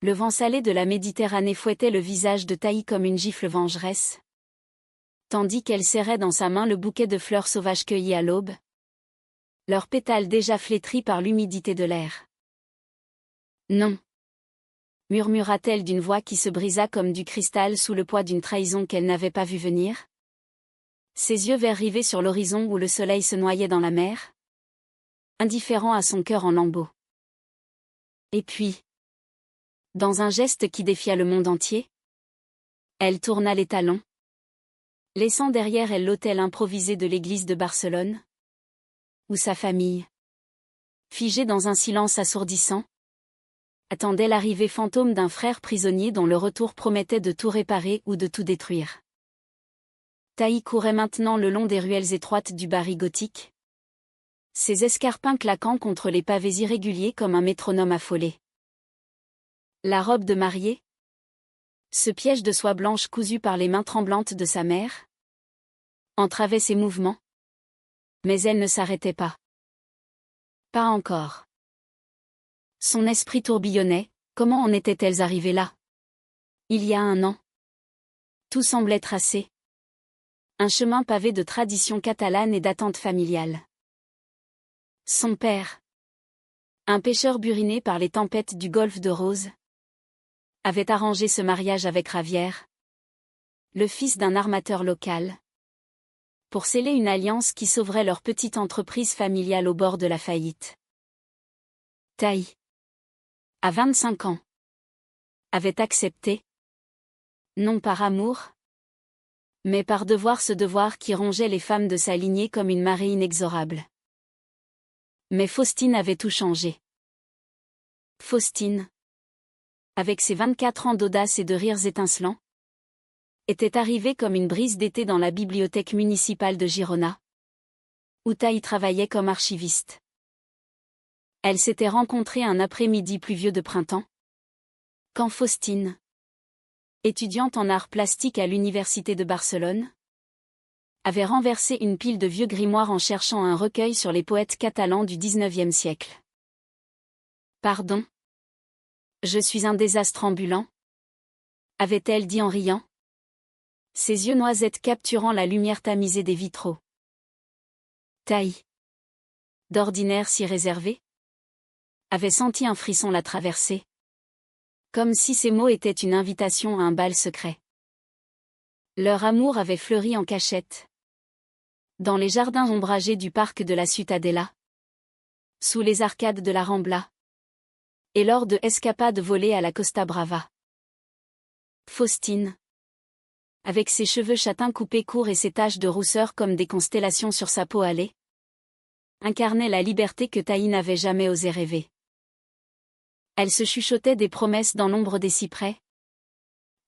Le vent salé de la Méditerranée fouettait le visage de Taï comme une gifle vengeresse, tandis qu'elle serrait dans sa main le bouquet de fleurs sauvages cueillies à l'aube, leurs pétales déjà flétris par l'humidité de l'air. Non, murmura-t-elle d'une voix qui se brisa comme du cristal sous le poids d'une trahison qu'elle n'avait pas vue venir. Ses yeux verts rivés sur l'horizon où le soleil se noyait dans la mer, indifférent à son cœur en lambeaux. Et puis, dans un geste qui défia le monde entier, elle tourna les talons, laissant derrière elle l'autel improvisé de l'église de Barcelone, où sa famille, figée dans un silence assourdissant, attendait l'arrivée fantôme d'un frère prisonnier dont le retour promettait de tout réparer ou de tout détruire. Taï courait maintenant le long des ruelles étroites du Bari gothique, ses escarpins claquant contre les pavés irréguliers comme un métronome affolé. La robe de mariée, ce piège de soie blanche cousu par les mains tremblantes de sa mère, entravait ses mouvements. Mais elle ne s'arrêtait pas. Pas encore. Son esprit tourbillonnait, comment en étaient-elles arrivées là? Il y a un an. Tout semblait tracé. Un chemin pavé de traditions catalanes et d'attentes familiales. Son père, un pêcheur buriné par les tempêtes du golfe de Rose, avait arrangé ce mariage avec Javier, le fils d'un armateur local, pour sceller une alliance qui sauverait leur petite entreprise familiale au bord de la faillite. Taï, à 25 ans, avait accepté, non par amour, mais par devoir, ce devoir qui rongeait les femmes de sa lignée comme une marée inexorable. Mais Faustine avait tout changé. Faustine, avec ses 24 ans d'audace et de rires étincelants, était arrivée comme une brise d'été dans la bibliothèque municipale de Girona, où Taï travaillait comme archiviste. Elles s'étaient rencontrées un après-midi pluvieux de printemps, quand Faustine, étudiante en arts plastiques à l'université de Barcelone, avait renversé une pile de vieux grimoires en cherchant un recueil sur les poètes catalans du XIXe siècle. Pardon? Je suis un désastre ambulant? Avait-elle dit en riant, ses yeux noisettes capturant la lumière tamisée des vitraux. Taï, d'ordinaire si réservée, avait senti un frisson la traverser, comme si ces mots étaient une invitation à un bal secret. Leur amour avait fleuri en cachette, dans les jardins ombragés du parc de la Ciutadella, sous les arcades de la Rambla, et lors de escapades volées à la Costa Brava. Faustine, avec ses cheveux châtains coupés courts et ses taches de rousseur comme des constellations sur sa peau hâlée, incarnait la liberté que Taï n'avait jamais osé rêver. Elle se chuchotait des promesses dans l'ombre des cyprès,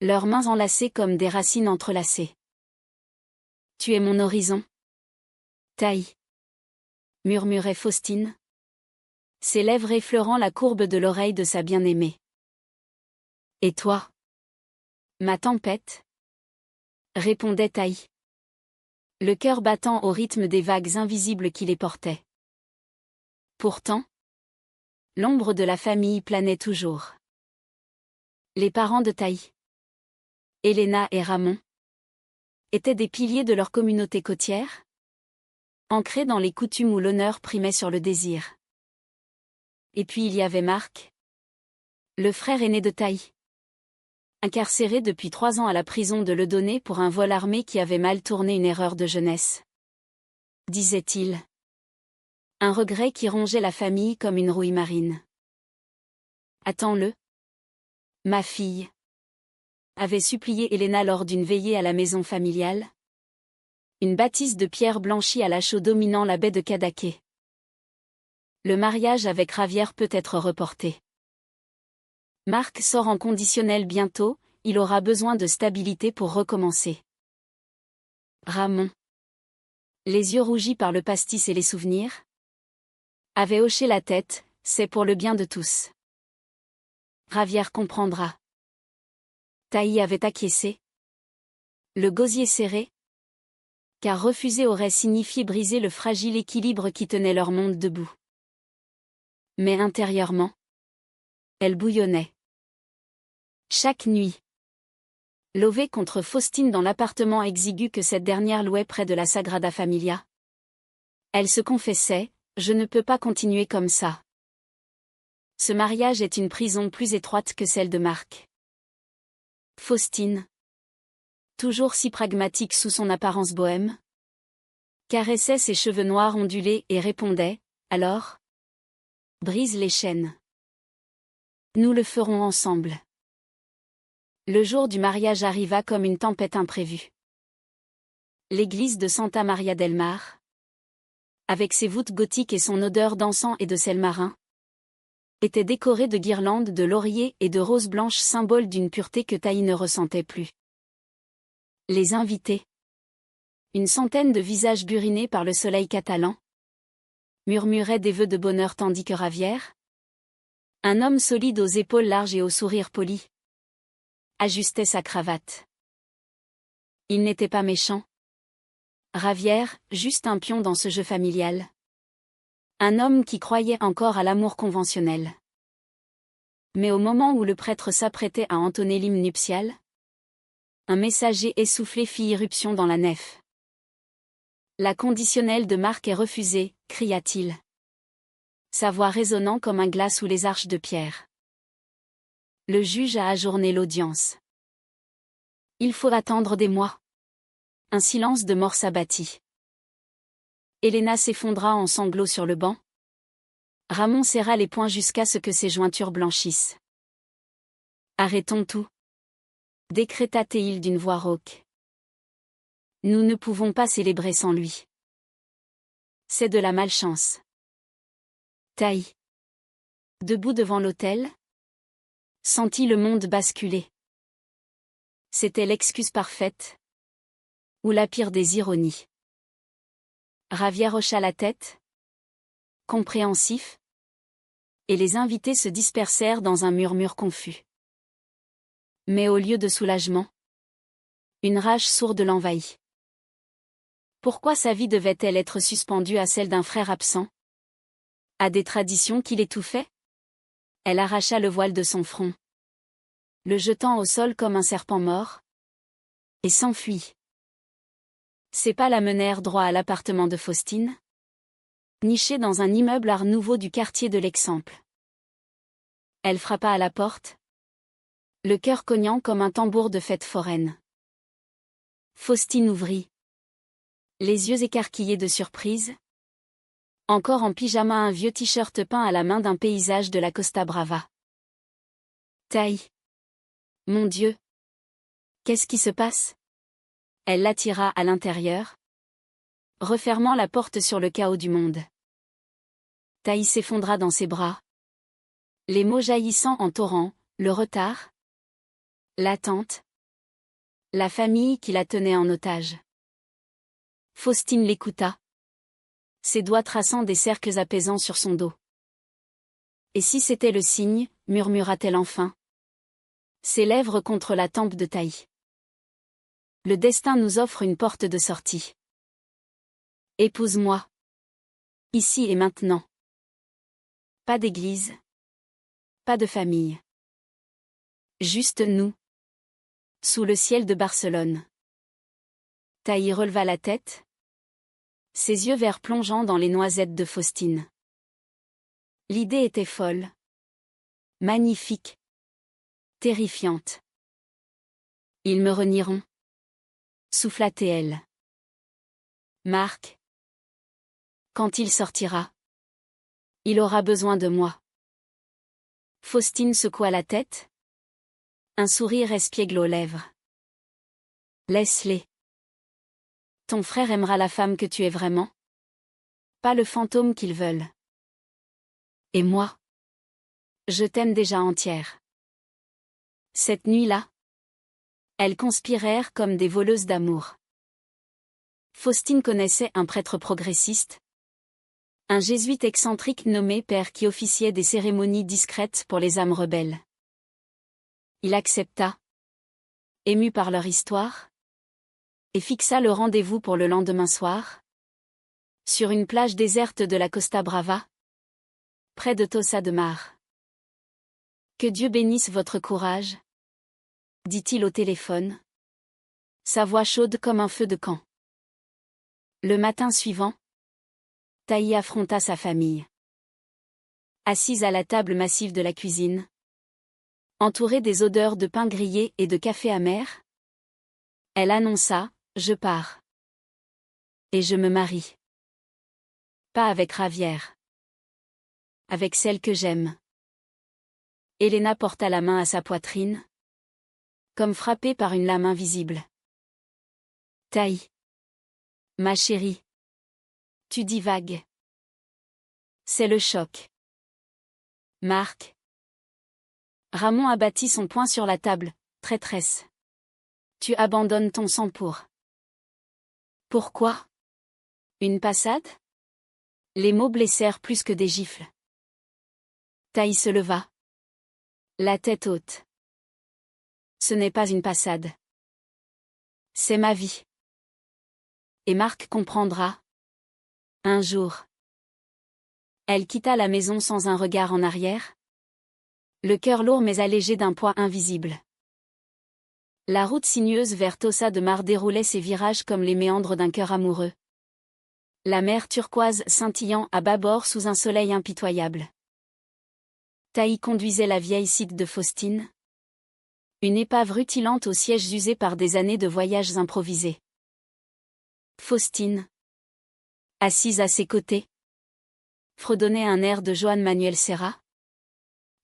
leurs mains enlacées comme des racines entrelacées. Tu es mon horizon, Taï, murmurait Faustine, ses lèvres effleurant la courbe de l'oreille de sa bien-aimée. Et toi? Ma tempête? Répondait Taï, le cœur battant au rythme des vagues invisibles qui les portaient. Pourtant, l'ombre de la famille planait toujours. Les parents de Taï, Elena et Ramon, étaient des piliers de leur communauté côtière, ancrés dans les coutumes où l'honneur primait sur le désir. Et puis il y avait Marc, le frère aîné de Taï, incarcéré depuis 3 ans à la prison de Ledonné pour un vol armé qui avait mal tourné, une erreur de jeunesse, disait-il. Un regret qui rongeait la famille comme une rouille marine. Attends-le, ma fille, avait supplié Elena lors d'une veillée à la maison familiale. Une bâtisse de pierre blanchie à la chaux dominant la baie de Cadaqués. Le mariage avec Javier peut être reporté. Marc sort en conditionnel bientôt, il aura besoin de stabilité pour recommencer. Ramon, les yeux rougis par le pastis et les souvenirs, avait hoché la tête, c'est pour le bien de tous. Javier comprendra. Taï avait acquiescé. Le gosier serré, car refuser aurait signifié briser le fragile équilibre qui tenait leur monde debout. Mais intérieurement, elle bouillonnait. Chaque nuit. Lové contre Faustine dans l'appartement exigu que cette dernière louait près de la Sagrada Familia. Elle se confessait, « Je ne peux pas continuer comme ça. Ce mariage est une prison plus étroite que celle de Marc. » Faustine, toujours si pragmatique sous son apparence bohème, caressait ses cheveux noirs ondulés et répondait, « Alors ? Brise les chaînes. Nous le ferons ensemble. » Le jour du mariage arriva comme une tempête imprévue. L'église de Santa Maria del Mar, avec ses voûtes gothiques et son odeur d'encens et de sel marin, était décorée de guirlandes de lauriers et de roses blanches, symbole d'une pureté que Taï ne ressentait plus. Les invités, une centaine de visages burinés par le soleil catalan, murmuraient des vœux de bonheur tandis que Ravière, un homme solide aux épaules larges et au sourire poli, ajustait sa cravate. Il n'était pas méchant. Ravière, juste un pion dans ce jeu familial. Un homme qui croyait encore à l'amour conventionnel. Mais au moment où le prêtre s'apprêtait à entonner l'hymne nuptial, un messager essoufflé fit irruption dans la nef. La conditionnelle de Marc est refusée, cria-t-il. Sa voix résonnant comme un glas sous les arches de pierre. Le juge a ajourné l'audience. Il faut attendre des mois. Un silence de mort s'abattit. Helena s'effondra en sanglots sur le banc. Ramon serra les poings jusqu'à ce que ses jointures blanchissent. Arrêtons tout, décréta Théil d'une voix rauque. Nous ne pouvons pas célébrer sans lui. C'est de la malchance. Taï, debout devant l'autel, sentit le monde basculer. C'était l'excuse parfaite, ou la pire des ironies. Ravière hocha la tête, compréhensif, et les invités se dispersèrent dans un murmure confus. Mais au lieu de soulagement, une rage sourde l'envahit. Pourquoi sa vie devait-elle être suspendue à celle d'un frère absent? À des traditions qui l'étouffaient? Elle arracha le voile de son front, le jetant au sol comme un serpent mort, et s'enfuit. Ses pas la menèrent droit à l'appartement de Faustine, niché dans un immeuble art nouveau du quartier de l'Eixample. Elle frappa à la porte, le cœur cognant comme un tambour de fête foraine. Faustine ouvrit, les yeux écarquillés de surprise. Encore en pyjama, un vieux t-shirt peint à la main d'un paysage de la Costa Brava. Taï. Mon Dieu. Qu'est-ce qui se passe? Elle l'attira à l'intérieur, refermant la porte sur le chaos du monde. Taï s'effondra dans ses bras. Les mots jaillissant en torrent, le retard, l'attente, la famille qui la tenait en otage. Faustine l'écouta, ses doigts traçant des cercles apaisants sur son dos. Et si c'était le signe, murmura-t-elle enfin, ses lèvres contre la tempe de Taï. Le destin nous offre une porte de sortie. Épouse-moi. Ici et maintenant. Pas d'église. Pas de famille. Juste nous. Sous le ciel de Barcelone. Taï releva la tête, ses yeux verts plongeant dans les noisettes de Faustine. L'idée était folle. Magnifique. Terrifiante. Ils me renieront. Souffla-t-elle. Marc. Quand il sortira. Il aura besoin de moi. Faustine secoua la tête. Un sourire espiègle aux lèvres. Laisse-les. Ton frère aimera la femme que tu es vraiment. Pas le fantôme qu'ils veulent. Et moi? Je t'aime déjà entière. Cette nuit-là, elles conspirèrent comme des voleuses d'amour. Faustine connaissait un prêtre progressiste, un jésuite excentrique nommé père qui officiait des cérémonies discrètes pour les âmes rebelles. Il accepta, ému par leur histoire, et fixa le rendez-vous pour le lendemain soir, sur une plage déserte de la Costa Brava, près de Tossa de Mar. Que Dieu bénisse votre courage, dit-il au téléphone. Sa voix chaude comme un feu de camp. Le matin suivant, Taï affronta sa famille. Assise à la table massive de la cuisine, entourée des odeurs de pain grillé et de café amer, elle annonça: « Je pars. Et je me marie. Pas avec Ravière. Avec celle que j'aime. » Elena porta la main à sa poitrine, comme frappée par une lame invisible. Taï. Ma chérie. Tu divagues. C'est le choc. Marc. Ramon abattit son poing sur la table. Traîtresse. Tu abandonnes ton sang pour. Pourquoi? Une passade? Les mots blessèrent plus que des gifles. Taï se leva. La tête haute. Ce n'est pas une passade. C'est ma vie. Et Marc comprendra. Un jour. Elle quitta la maison sans un regard en arrière. Le cœur lourd mais allégé d'un poids invisible. La route sinueuse vers Tossa de Mar déroulait ses virages comme les méandres d'un cœur amoureux. La mer turquoise scintillant à bâbord sous un soleil impitoyable. Taï conduisait la vieille Cid de Faustine. Une épave rutilante aux sièges usés par des années de voyages improvisés. Faustine, assise à ses côtés, fredonnait un air de Joan Manuel Serra.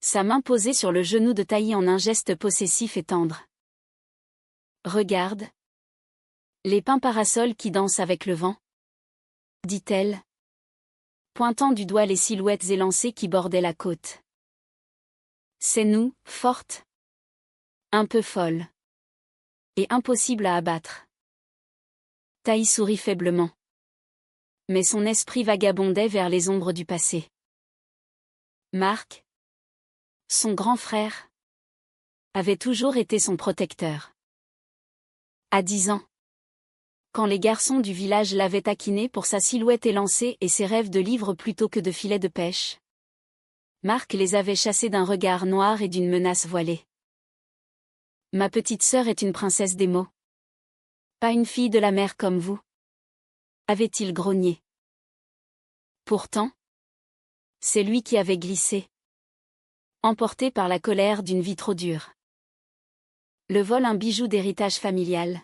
Sa main posée sur le genou de Taï en un geste possessif et tendre. Regarde. Les pins parasols qui dansent avec le vent. Dit-elle, pointant du doigt les silhouettes élancées qui bordaient la côte. C'est nous, fortes. Un peu folles. Et impossible à abattre. Taï sourit faiblement. Mais son esprit vagabondait vers les ombres du passé. Marc, son grand frère, avait toujours été son protecteur. À 10 ans, quand les garçons du village l'avaient taquiné pour sa silhouette élancée et ses rêves de livres plutôt que de filets de pêche, Marc les avait chassés d'un regard noir et d'une menace voilée. Ma petite sœur est une princesse des mots. Pas une fille de la mer comme vous. Avait-il grogné. Pourtant, c'est lui qui avait glissé. Emporté par la colère d'une vie trop dure. Le vol, un bijou d'héritage familial.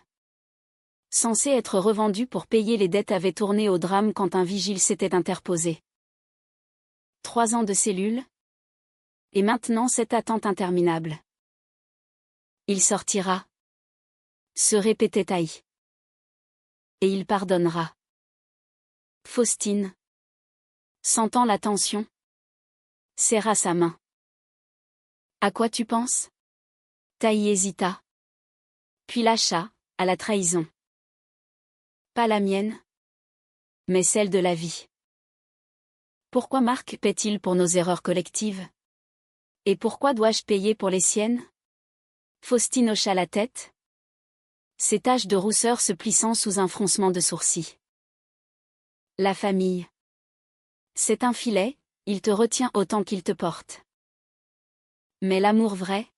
Censé être revendu pour payer les dettes, avait tourné au drame quand un vigile s'était interposé. 3 ans de cellule. Et maintenant cette attente interminable. Il sortira. Se répétait Taï. Et il pardonnera. Faustine, sentant la tension, serra sa main. À quoi tu penses? Taï hésita. Puis lâcha, à la trahison. Pas la mienne, mais celle de la vie. Pourquoi Marc paie-t-il pour nos erreurs collectives? Et pourquoi dois-je payer pour les siennes? Faustine hocha la tête. Ses taches de rousseur se plissant sous un froncement de sourcils. La famille. C'est un filet, il te retient autant qu'il te porte. Mais l'amour vrai?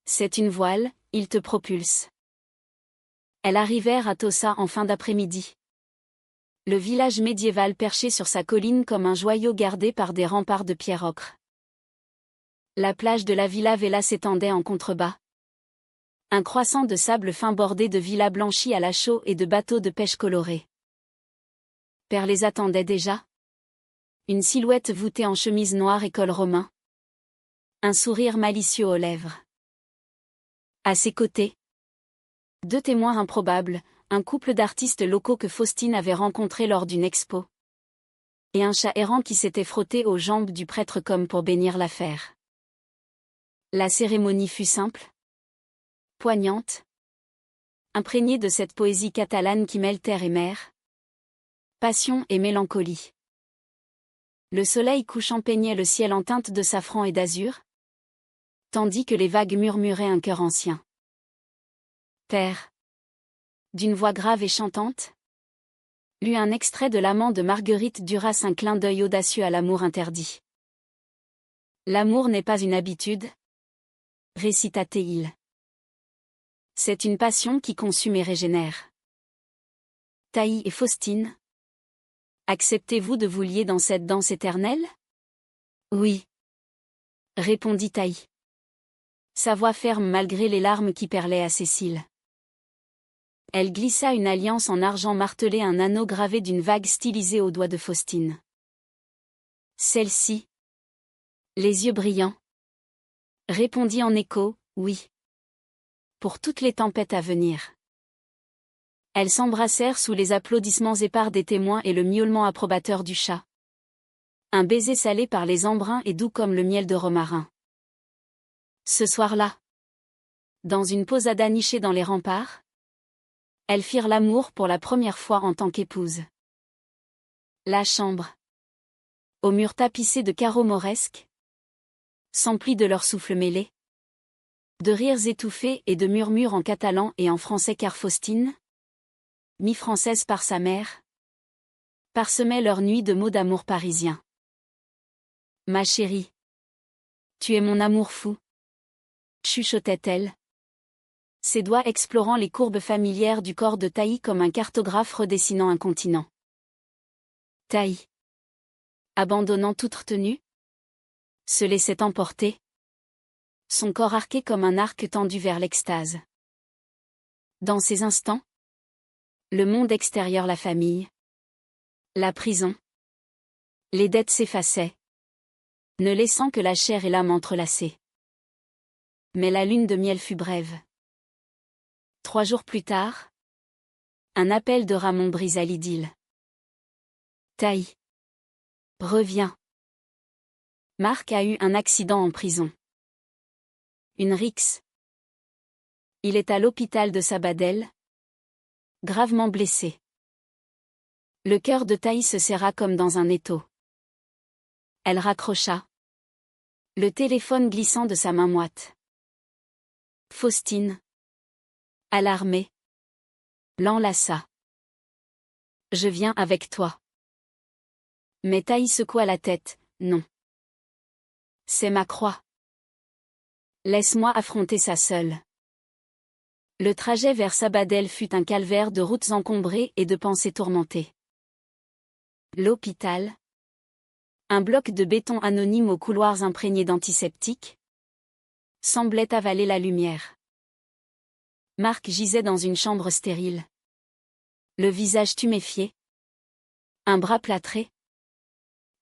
C'est une voile, il te propulse. Elles arrivèrent à Tossa en fin d'après-midi. Le village médiéval perché sur sa colline comme un joyau gardé par des remparts de pierre ocre. La plage de la Villa Vela s'étendait en contrebas. Un croissant de sable fin bordé de villas blanchies à la chaux et de bateaux de pêche colorés. Père les attendait déjà. Une silhouette voûtée en chemise noire et col romain. Un sourire malicieux aux lèvres. À ses côtés, 2 témoins improbables, un couple d'artistes locaux que Faustine avait rencontrés lors d'une expo. Et un chat errant qui s'était frotté aux jambes du prêtre comme pour bénir l'affaire. La cérémonie fut simple, poignante, imprégnée de cette poésie catalane qui mêle terre et mer, passion et mélancolie. Le soleil couchant peignait le ciel en teintes de safran et d'azur, tandis que les vagues murmuraient un chœur ancien. Père, d'une voix grave et chantante, lut un extrait de l'amant de Marguerite Duras, un clin d'œil audacieux à l'amour interdit. L'amour n'est pas une habitude, récita-t-il. C'est une passion qui consume et régénère. Taï et Faustine. Acceptez-vous de vous lier dans cette danse éternelle? Oui, répondit Taï. Sa voix ferme malgré les larmes qui perlaient à ses cils. Elle glissa une alliance en argent martelé, un anneau gravé d'une vague stylisée au doigt de Faustine. Celle-ci, les yeux brillants, répondit en écho, oui. Pour toutes les tempêtes à venir. Elles s'embrassèrent sous les applaudissements épars des témoins et le miaulement approbateur du chat. Un baiser salé par les embruns et doux comme le miel de romarin. Ce soir-là, dans une posada nichée dans les remparts, elles firent l'amour pour la première fois en tant qu'épouses. La chambre, aux murs tapissés de carreaux mauresques, s'emplit de leur souffle mêlé, de rires étouffés et de murmures en catalan et en français, car Faustine, mi-française par sa mère, parsemait leur nuit de mots d'amour parisiens. Ma chérie, tu es mon amour fou, chuchotait-elle, ses doigts explorant les courbes familières du corps de Taï comme un cartographe redessinant un continent. Taï, abandonnant toute retenue, se laissait emporter, son corps arqué comme un arc tendu vers l'extase. Dans ces instants, le monde extérieur, la famille, la prison, les dettes s'effaçaient, ne laissant que la chair et l'âme entrelacées. Mais la lune de miel fut brève. 3 jours plus tard, un appel de Ramon brisa l'idylle. Taï, reviens. Marc a eu un accident en prison. Une rixe. Il est à l'hôpital de Sabadell, gravement blessé. Le cœur de Taï se serra comme dans un étau. Elle raccrocha, le téléphone glissant de sa main moite. Faustine, alarmée, l'enlaça. Je viens avec toi. Mais Taï secoua la tête, non. C'est ma croix. Laisse-moi affronter ça seule. Le trajet vers Sabadell fut un calvaire de routes encombrées et de pensées tourmentées. L'hôpital. Un bloc de béton anonyme aux couloirs imprégnés d'antiseptiques, semblait avaler la lumière. Marc gisait dans une chambre stérile. Le visage tuméfié. Un bras plâtré.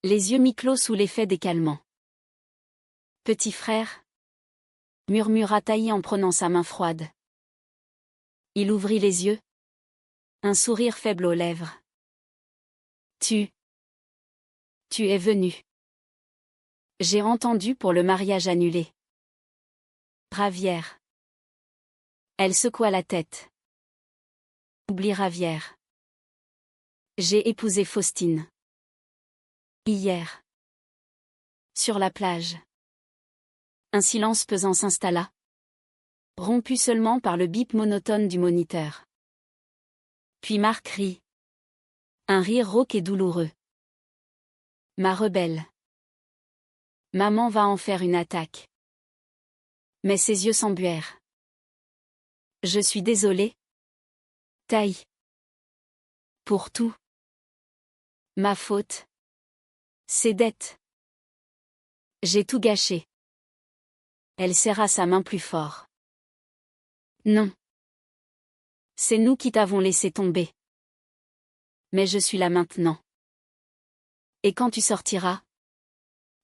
Les yeux mi-clos sous l'effet des calmants. Petit frère, murmura Taï en prenant sa main froide. Il ouvrit les yeux. Un sourire faible aux lèvres. Tu es venu. J'ai entendu pour le mariage annulé. Ravière. Elle secoua la tête. Oublie Ravière. J'ai épousé Faustine. Hier. Sur la plage. Un silence pesant s'installa. Rompu seulement par le bip monotone du moniteur. Puis Marc rit. Un rire rauque et douloureux. Ma rebelle. Maman va en faire une attaque. Mais ses yeux s'embuèrent. Je suis désolée. Taï. Pour tout. Ma faute. Ses dettes. J'ai tout gâché. Elle serra sa main plus fort. Non. C'est nous qui t'avons laissé tomber. Mais je suis là maintenant. Et quand tu sortiras,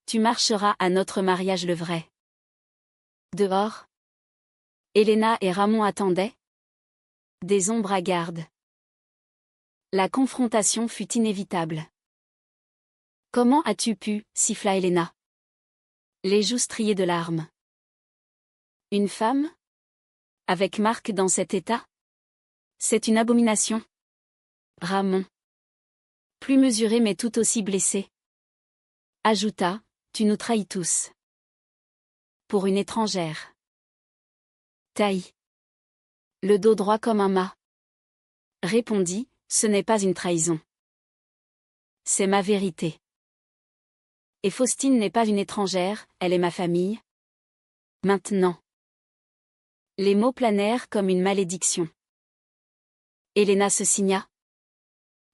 tu marcheras à notre mariage le vrai. Dehors, Elena et Ramon attendaient. Des ombres hagardes. La confrontation fut inévitable. Comment as-tu pu, siffla Elena. Les joues striées de larmes. Une femme? Avec Marc dans cet état? C'est une abomination. Ramon. Plus mesuré mais tout aussi blessé. Ajouta, tu nous trahis tous. Pour une étrangère. Taï. Le dos droit comme un mât. Répondit, ce n'est pas une trahison. C'est ma vérité. Et Faustine n'est pas une étrangère, elle est ma famille. Maintenant. Les mots planèrent comme une malédiction. Helena se signa,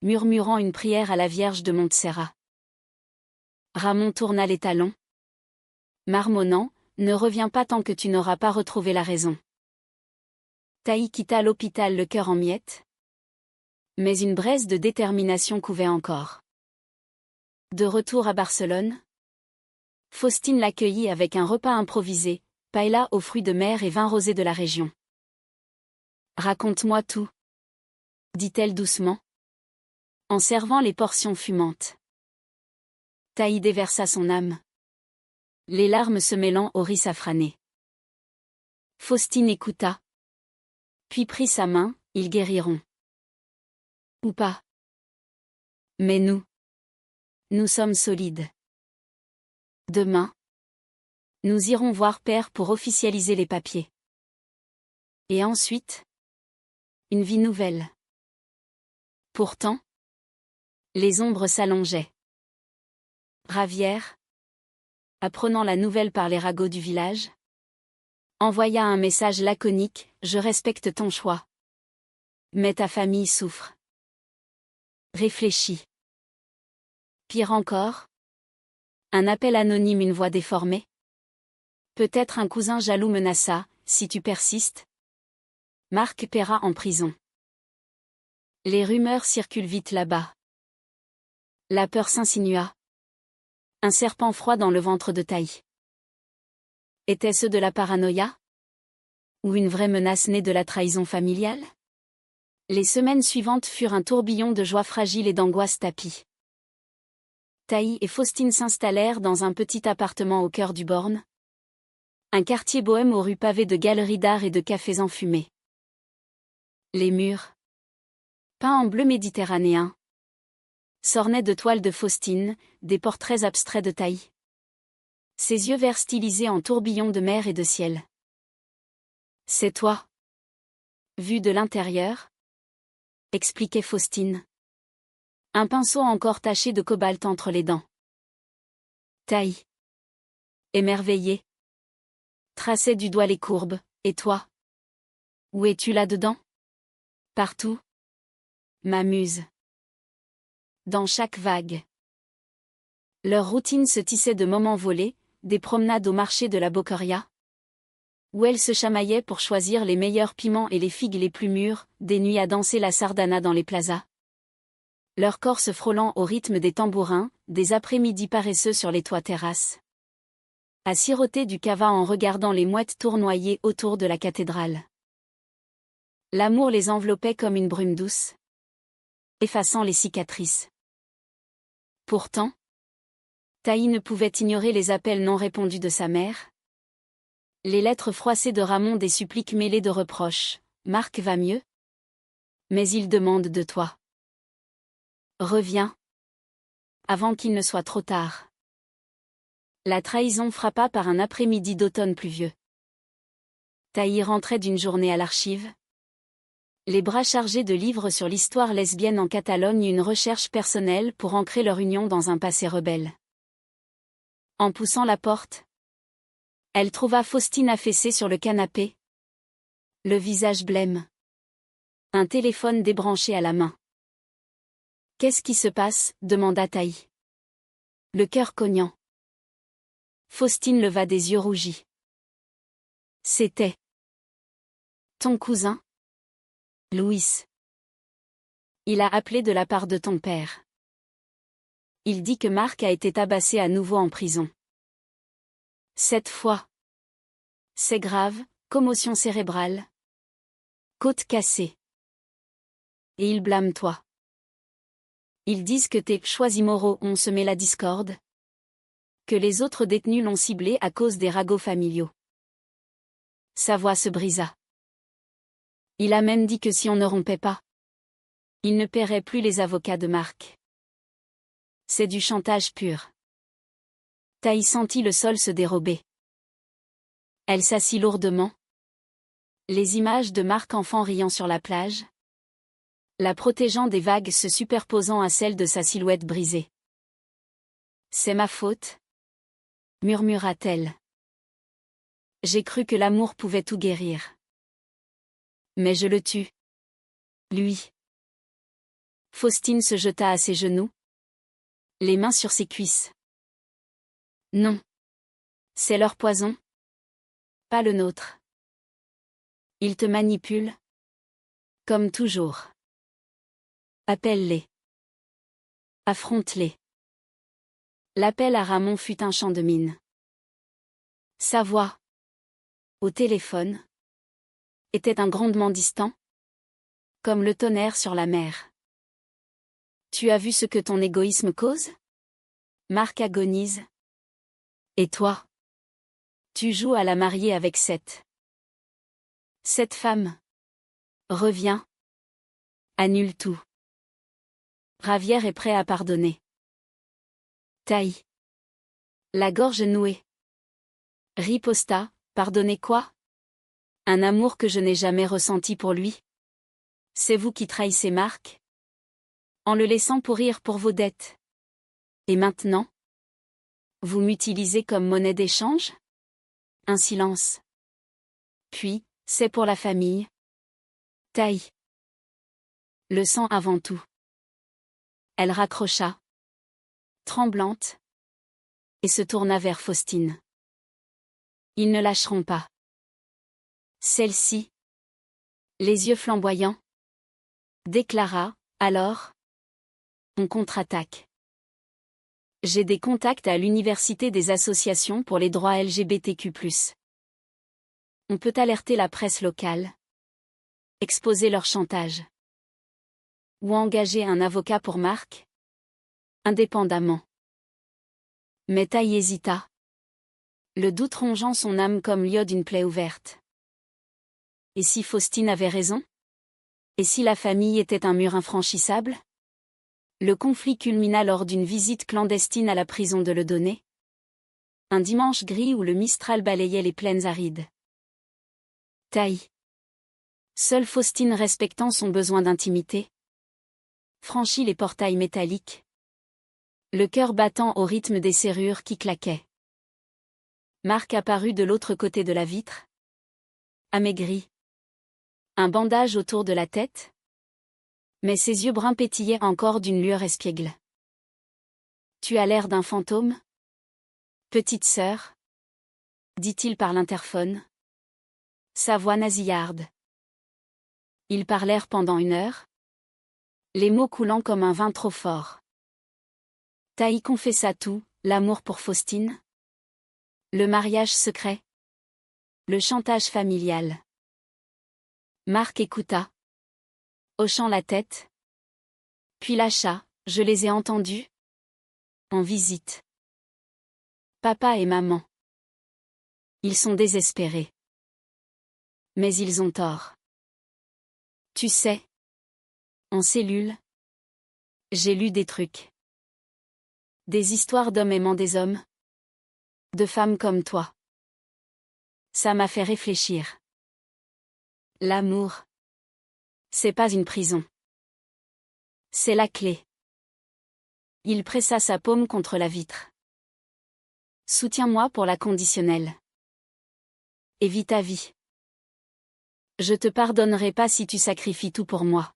murmurant une prière à la Vierge de Montserrat. Ramon tourna les talons, marmonnant, ne reviens pas tant que tu n'auras pas retrouvé la raison. Taï quitta l'hôpital le cœur en miettes. Mais une braise de détermination couvait encore. De retour à Barcelone, Faustine l'accueillit avec un repas improvisé, paella aux fruits de mer et vin rosé de la région. Raconte-moi tout, dit-elle doucement, en servant les portions fumantes. Taï déversa son âme, les larmes se mêlant au riz safrané. Faustine écouta, puis prit sa main, ils guériront. Ou pas. Mais nous sommes solides. Demain, nous irons voir Père pour officialiser les papiers. Et ensuite, une vie nouvelle. Pourtant, les ombres s'allongeaient. Ravière, apprenant la nouvelle par les ragots du village, envoya un message laconique, je respecte ton choix. Mais ta famille souffre. Réfléchis. Pire encore, un appel anonyme, une voix déformée. Peut-être un cousin jaloux menaça, si tu persistes. Marc paiera en prison. Les rumeurs circulent vite là-bas. La peur s'insinua. Un serpent froid dans le ventre de Taï. Était-ce de la paranoïa? Ou une vraie menace née de la trahison familiale? Les semaines suivantes furent un tourbillon de joie fragile et d'angoisse tapie. Taï et Faustine s'installèrent dans un petit appartement au cœur du Born. Un quartier bohème aux rues pavées de galeries d'art et de cafés enfumés. Les murs, peints en bleu méditerranéen, s'ornaient de toiles de Faustine, des portraits abstraits de Taï. Ses yeux verts stylisés en tourbillons de mer et de ciel. C'est toi. Vu de l'intérieur, expliquait Faustine. Un pinceau encore taché de cobalt entre les dents. Taï, émerveillé, traçait du doigt les courbes, et toi? Où es-tu là-dedans? Partout. Ma muse. Dans chaque vague. Leur routine se tissait de moments volés, des promenades au marché de la Boqueria, où elles se chamaillaient pour choisir les meilleurs piments et les figues les plus mûres, des nuits à danser la sardana dans les plazas. Leur corps se frôlant au rythme des tambourins, des après-midi paresseux sur les toits terrasses. À siroter du cava en regardant les mouettes tournoyer autour de la cathédrale. L'amour les enveloppait comme une brume douce, effaçant les cicatrices. Pourtant, Taï ne pouvait ignorer les appels non répondus de sa mère. Les lettres froissées de Ramon, des suppliques mêlées de reproches. Marc va mieux? Mais il demande de toi. Reviens. Avant qu'il ne soit trop tard. La trahison frappa par un après-midi d'automne pluvieux. Taï rentrait d'une journée à l'archive. Les bras chargés de livres sur l'histoire lesbienne en Catalogne, une recherche personnelle pour ancrer leur union dans un passé rebelle. En poussant la porte, elle trouva Faustine affaissée sur le canapé, le visage blême, un téléphone débranché à la main. « Qu'est-ce qui se passe ?» demanda Taï. Le cœur cognant. Faustine leva des yeux rougis. « C'était ton cousin, Louis. Il a appelé de la part de ton père. Il dit que Marc a été tabassé à nouveau en prison. Cette fois. C'est grave, commotion cérébrale. Côte cassée. Et ils blâment toi. Ils disent que tes choix immoraux ont semé la discorde. Que les autres détenus l'ont ciblé à cause des ragots familiaux. Sa voix se brisa. Il a même dit que si on ne rompait pas, il ne paierait plus les avocats de Marc. C'est du chantage pur. Taï sentit le sol se dérober. Elle s'assit lourdement. Les images de Marc enfant riant sur la plage, la protégeant des vagues se superposant à celles de sa silhouette brisée. C'est ma faute, murmura-t-elle. J'ai cru que l'amour pouvait tout guérir. Mais je le tue. Lui. Faustine se jeta à ses genoux, les mains sur ses cuisses. Non. C'est leur poison. Pas le nôtre. Ils te manipulent. Comme toujours. Appelle-les. Affronte-les. L'appel à Ramon fut un chant de mine. Sa voix, au téléphone, était un grondement distant, comme le tonnerre sur la mer. Tu as vu ce que ton égoïsme cause? Marc agonise. Et toi? Tu joues à la mariée avec cette femme. Reviens. Annule tout. Ravière est prêt à pardonner. Taille. La gorge nouée. Riposta, pardonnez quoi? Un amour que je n'ai jamais ressenti pour lui. C'est vous qui trahissez Marc? En le laissant pourrir pour vos dettes. Et maintenant? Vous m'utilisez comme monnaie d'échange? Un silence. Puis, c'est pour la famille. Taille. Le sang avant tout. Elle raccrocha, tremblante, et se tourna vers Faustine. Ils ne lâcheront pas. Celle-ci, les yeux flamboyants, déclara, alors, on contre-attaque. J'ai des contacts à l'université des associations pour les droits LGBTQ+. On peut alerter la presse locale, exposer leur chantage. Ou engager un avocat pour Marc, indépendamment. Mais Taille hésita. Le doute rongeant son âme comme l'iode d'une plaie ouverte. Et si Faustine avait raison? Et si la famille était un mur infranchissable? Le conflit culmina lors d'une visite clandestine à la prison de Le Donné. Un dimanche gris où le Mistral balayait les plaines arides. Taille. Seule Faustine respectant son besoin d'intimité. Franchit les portails métalliques. Le cœur battant au rythme des serrures qui claquaient. Marc apparut de l'autre côté de la vitre. Amaigri. Un bandage autour de la tête. Mais ses yeux bruns pétillaient encore d'une lueur espiègle. Tu as l'air d'un fantôme? Petite sœur? Dit-il par l'interphone. Sa voix nasillarde. Ils parlèrent pendant 1 heure. Les mots coulant comme un vin trop fort. Taille confessa tout, l'amour pour Faustine. Le mariage secret. Le chantage familial. Marc écouta, hochant la tête. Puis lâcha, je les ai entendus. En visite. Papa et maman. Ils sont désespérés. Mais ils ont tort. Tu sais. En cellule. J'ai lu des trucs. Des histoires d'hommes aimant des hommes. De femmes comme toi. Ça m'a fait réfléchir. L'amour. C'est pas une prison. C'est la clé. Il pressa sa paume contre la vitre. Soutiens-moi pour la conditionnelle. Et vis ta vie. Je te pardonnerai pas si tu sacrifies tout pour moi.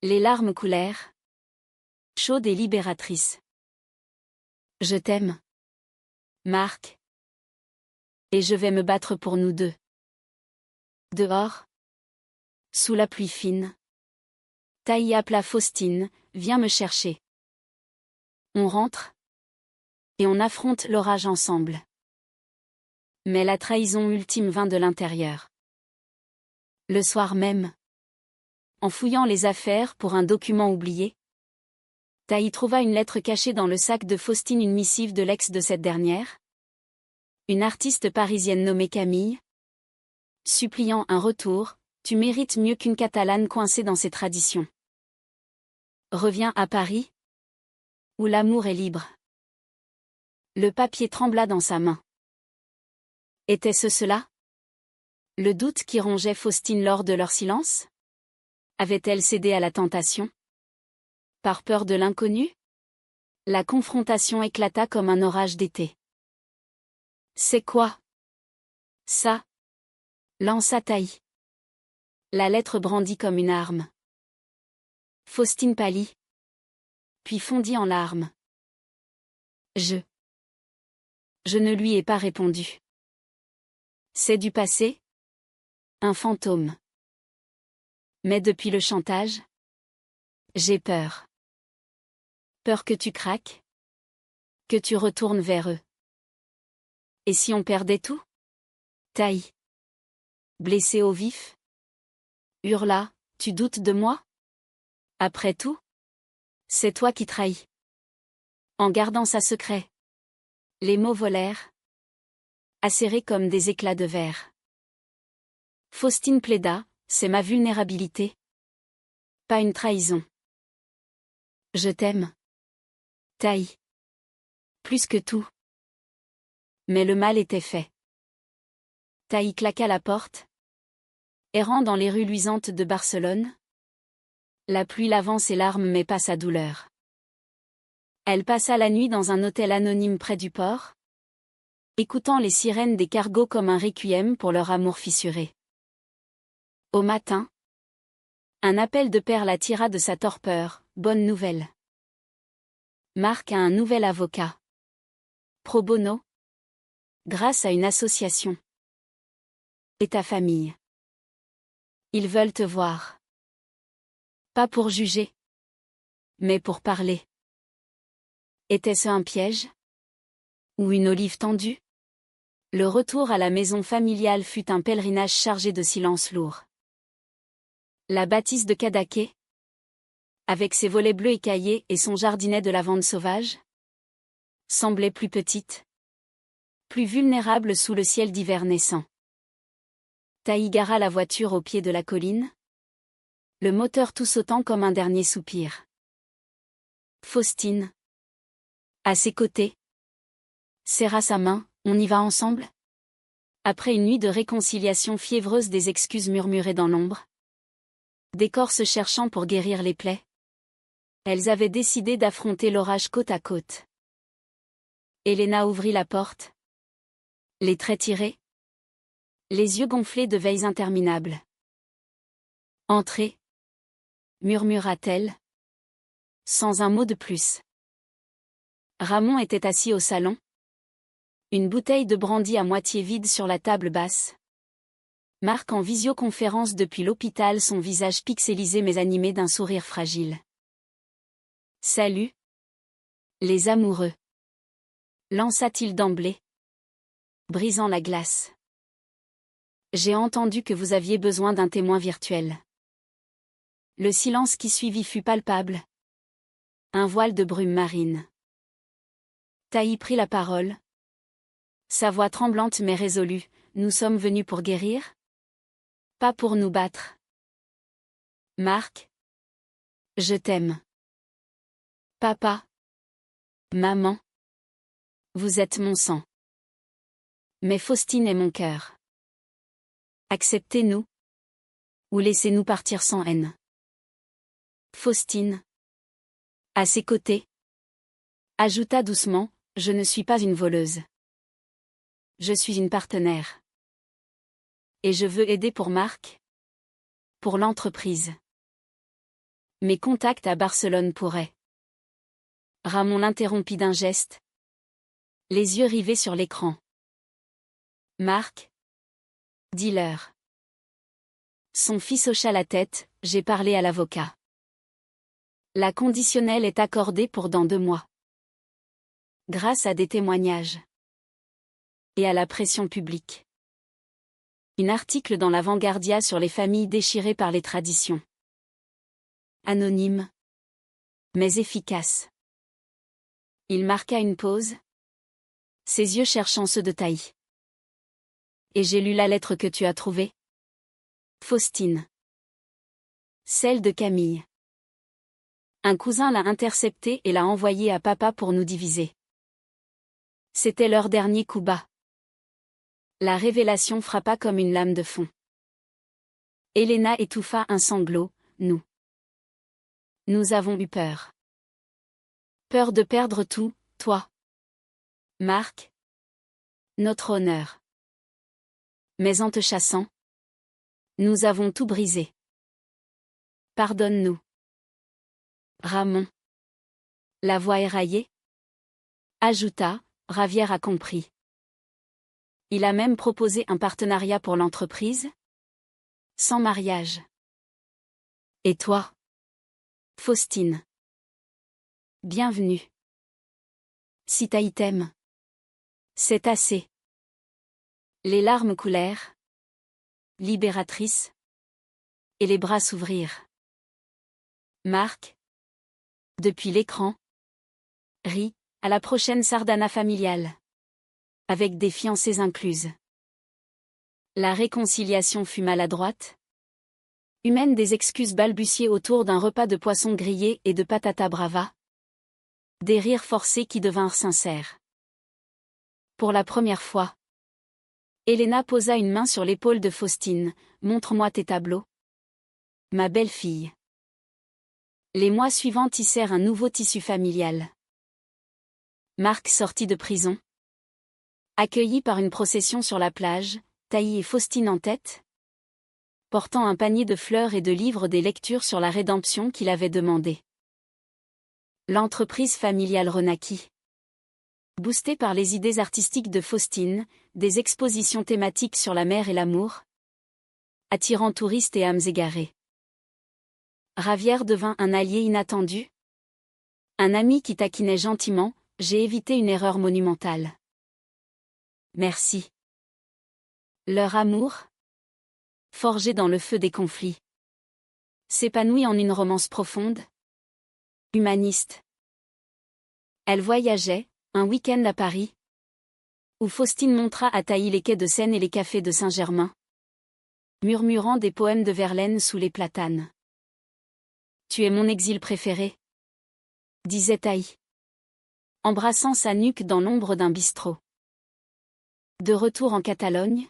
Les larmes coulèrent. Chaudes et libératrices. Je t'aime. Marc. Et je vais me battre pour nous deux. Dehors. Sous la pluie fine. Taille appela Faustine, viens me chercher. On rentre. Et on affronte l'orage ensemble. Mais la trahison ultime vint de l'intérieur. Le soir même. En fouillant les affaires pour un document oublié. Taille trouva une lettre cachée dans le sac de Faustine, une missive de l'ex de cette dernière. Une artiste parisienne nommée Camille. Suppliant un retour, tu mérites mieux qu'une Catalane coincée dans ses traditions. Reviens à Paris. Où l'amour est libre. Le papier trembla dans sa main. Était-ce cela? Le doute qui rongeait Faustine lors de leur silence? Avait-elle cédé à la tentation? Par peur de l'inconnu? La confrontation éclata comme un orage d'été. C'est quoi? Ça? Lança Taille. La lettre brandie comme une arme. Faustine pâlit, puis fondit en larmes. Je ne lui ai pas répondu. C'est du passé? Un fantôme. Mais depuis le chantage? J'ai peur. Peur que tu craques? Que tu retournes vers eux. Et si on perdait tout? Taï. Blessé au vif? Hurla, tu doutes de moi? Après tout? C'est toi qui trahis. En gardant sa secret. Les mots volèrent, acérés comme des éclats de verre. Faustine plaida, c'est ma vulnérabilité. Pas une trahison. Je t'aime. Taï. Plus que tout. Mais le mal était fait. Taï claqua la porte. Errant dans les rues luisantes de Barcelone. La pluie lavant ses larmes mais pas sa douleur. Elle passa la nuit dans un hôtel anonyme près du port, écoutant les sirènes des cargos comme un requiem pour leur amour fissuré. Au matin, un appel de père la tira de sa torpeur. Bonne nouvelle. Marc a un nouvel avocat. Pro bono. Grâce à une association. Et ta famille. Ils veulent te voir. Pas pour juger. Mais pour parler. Était-ce un piège? Ou une olive tendue? Le retour à la maison familiale fut un pèlerinage chargé de silence lourd. La bâtisse de Cadaqués, avec ses volets bleus écaillés et son jardinet de lavande sauvage, semblait plus petite, plus vulnérable sous le ciel d'hiver naissant. Taï gara la voiture au pied de la colline, le moteur tout sautant comme un dernier soupir. Faustine, à ses côtés, serra sa main. On y va ensemble? Après une nuit de réconciliation fiévreuse, des excuses murmurées dans l'ombre, des corps se cherchant pour guérir les plaies, elles avaient décidé d'affronter l'orage côte à côte. Elena ouvrit la porte, les traits tirés, les yeux gonflés de veilles interminables. Entrez, murmura-t-elle, sans un mot de plus. Ramon était assis au salon, une bouteille de brandy à moitié vide sur la table basse. Marc en visioconférence depuis l'hôpital, son visage pixelisé mais animé d'un sourire fragile. Salut. Les amoureux. Lança-t-il d'emblée, brisant la glace. J'ai entendu que vous aviez besoin d'un témoin virtuel. Le silence qui suivit fut palpable. Un voile de brume marine. Taï prit la parole. Sa voix tremblante mais résolue. Nous sommes venus pour guérir? Pas pour nous battre. Marc. Je t'aime. Papa. Maman. Vous êtes mon sang. Mais Faustine est mon cœur. Acceptez-nous. Ou laissez-nous partir sans haine. Faustine. À ses côtés. Ajouta doucement, je ne suis pas une voleuse. Je suis une partenaire. Et je veux aider pour Marc. Pour l'entreprise. Mes contacts à Barcelone pourraient. Ramon l'interrompit d'un geste. Les yeux rivés sur l'écran. Marc. Dis-leur. Son fils hocha la tête, j'ai parlé à l'avocat. La conditionnelle est accordée pour dans 2 mois. Grâce à des témoignages. Et à la pression publique. Un article dans la Vanguardia sur les familles déchirées par les traditions. Anonyme. Mais efficace. Il marqua une pause. Ses yeux cherchant ceux de Taï. Et j'ai lu la lettre que tu as trouvée? Faustine. Celle de Camille. Un cousin l'a interceptée et l'a envoyée à papa pour nous diviser. C'était leur dernier coup bas. La révélation frappa comme une lame de fond. Elena étouffa un sanglot, nous. Nous avons eu peur. Peur de perdre tout, toi. Marc. Notre honneur. Mais en te chassant. Nous avons tout brisé. Pardonne-nous. Ramon. La voix éraillée. Ajouta, Ravière a compris. Il a même proposé un partenariat pour l'entreprise. Sans mariage. Et toi? Faustine. Bienvenue. Si Taï t'aime. C'est assez. Les larmes coulèrent. Libératrice. Et les bras s'ouvrirent. Marc. Depuis l'écran. Rit, à la prochaine sardana familiale. Avec des fiancées incluses. La réconciliation fut maladroite. Humaine des excuses balbutiées autour d'un repas de poisson grillé et de patata brava. Des rires forcés qui devinrent sincères. Pour la première fois. Elena posa une main sur l'épaule de Faustine. Montre-moi tes tableaux. Ma belle-fille. Les mois suivants tissèrent un nouveau tissu familial. Marc sortit de prison. Accueilli par une procession sur la plage, Taï et Faustine en tête. Portant un panier de fleurs et de livres des lectures sur la rédemption qu'il avait demandé. L'entreprise familiale renaquit. Boostée par les idées artistiques de Faustine, des expositions thématiques sur la mer et l'amour. Attirant touristes et âmes égarées. Ravière devint un allié inattendu. Un ami qui taquinait gentiment, j'ai évité une erreur monumentale. Merci. Leur amour, forgé dans le feu des conflits, s'épanouit en une romance profonde, humaniste. Elle voyageait, un week-end à Paris, où Faustine montra à Taï les quais de Seine et les cafés de Saint-Germain, murmurant des poèmes de Verlaine sous les platanes. Tu es mon exil préféré, disait Taï, embrassant sa nuque dans l'ombre d'un bistrot. De retour en Catalogne,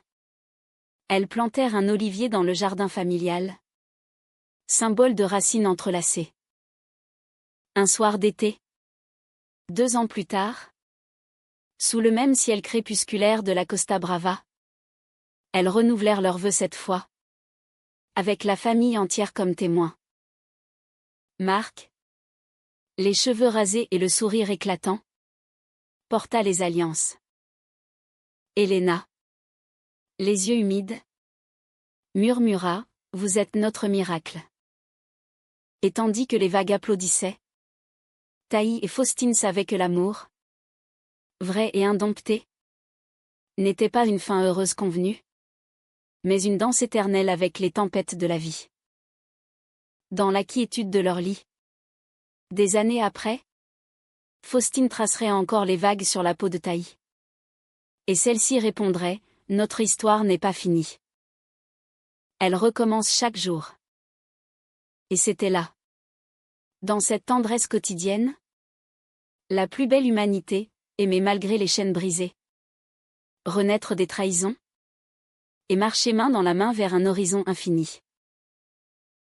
elles plantèrent un olivier dans le jardin familial, symbole de racines entrelacées. Un soir d'été, 2 ans plus tard, sous le même ciel crépusculaire de la Costa Brava, elles renouvelèrent leurs vœux cette fois, avec la famille entière comme témoin. Marc, les cheveux rasés et le sourire éclatant, porta les alliances. Elena, les yeux humides, murmura, vous êtes notre miracle. Et tandis que les vagues applaudissaient, Taï et Faustine savaient que l'amour, vrai et indompté, n'était pas une fin heureuse convenue, mais une danse éternelle avec les tempêtes de la vie. Dans la quiétude de leur lit, des années après, Faustine tracerait encore les vagues sur la peau de Taï. Et celle-ci répondrait, notre histoire n'est pas finie. Elle recommence chaque jour. Et c'était là, dans cette tendresse quotidienne, la plus belle humanité, aimer malgré les chaînes brisées. Renaître des trahisons. Et marcher main dans la main vers un horizon infini.